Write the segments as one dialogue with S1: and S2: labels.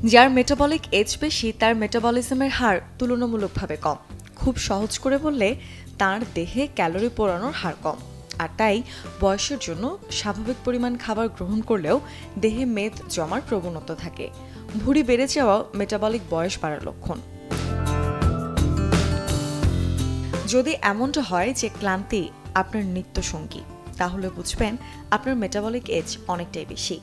S1: যার metabolic age বেশি তার মেটাবলিজমের হার তুলনামূলকভাবে কম। খুব সহজ করে বললে তার দেহে ক্যালোরি পোড়ানোর হার কম। আর তাই বয়সের জন্য স্বাভাবিক পরিমাণ খাবার গ্রহণ করলেও দেহে মেদ জমার প্রবণতা থাকে। ভুঁড়ি বেড়ে যাওয়া মেটাবলিক বয়স বাড়ার লক্ষণ। যদি এমনটা হয় যে ক্লান্তি আপনার নিত্যসঙ্গী, তাহলে বুঝবেন আপনার মেটাবলিক এজ অনেকটাই বেশি।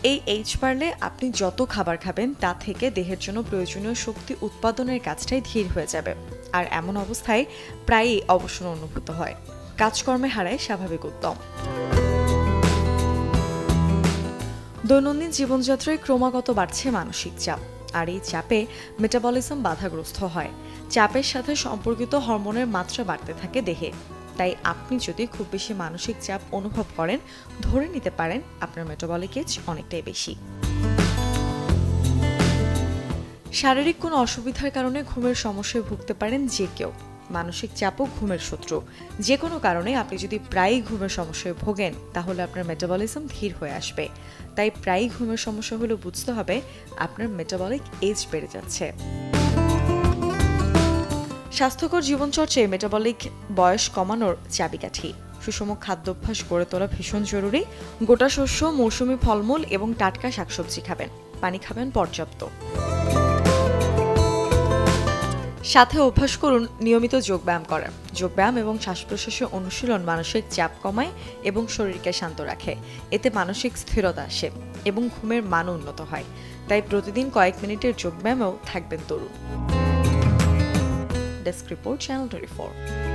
S1: এই এজ বাড়লে আপনি যত খাবার খাবেন তা থেকে দেহের জন্য প্রয়োজনীয় শক্তি উৎপাদনের কাজটাই ধীর হয়ে যাবে। আর এমন অবস্থায় প্রায়ই অবসন্ন অনুভূত হয়, কাজকর্মে হারায় স্বাভাবিক উদ্যম। দৈনন্দিন জীবনযাত্রায় ক্রমাগত বাড়ছে মানসিক চাপ, আর এই চাপে মেটাবলিজম বাধাগ্রস্ত হয়। চাপের সাথে সম্পর্কিত হরমোনের মাত্রা বাড়তে থাকে দেহে। তাই আপনি যদি খুব বেশি মানসিক চাপ অনুভব করেন, ধরে নিতে পারেন আপনার মেটাবলিক এজ অনেকটাই বেশি। শারীরিক কোনো অসুবিধার কারণে ঘুমের সমস্যায় ভুগতে পারেন যে কেউ। মানসিক চাপও ঘুমের শত্রু। যে কোনো কারণে আপনি যদি প্রায়ই ঘুমের সমস্যায় ভোগেন, তাহলে আপনার মেটাবলিজম ধীর হয়ে আসবে। তাই প্রায়ই ঘুমের সমস্যা হলে বুঝতে হবে আপনার মেটাবলিক এজ বেড়ে যাচ্ছে। স্বাস্থ্যকর জীবনচর্চায় মেটাবলিক বয়স কমানোর চাবিকাঠি। সুষম খাদ্যাভ্যাস গড়ে তোলা ভীষণ জরুরি। গোটা শস্য, মৌসুমী ফলমূল এবং টাটকা শাকসবজি খাবেন। পানি খাবেন পর্যাপ্ত। সাথে অভ্যাস করুন নিয়মিত যোগব্যায়াম করা। যোগব্যায়াম এবং শ্বাস প্রশ্বাসের অনুশীলন মানসিক চাপ কমায় এবং শরীরকে শান্ত রাখে। এতে মানসিক স্থিরতা আসে এবং ঘুমের মান উন্নত হয়। তাই প্রতিদিন কয়েক মিনিটের যোগব্যায়ামেও থাকবেন তরুণ। Desk report, channel 24।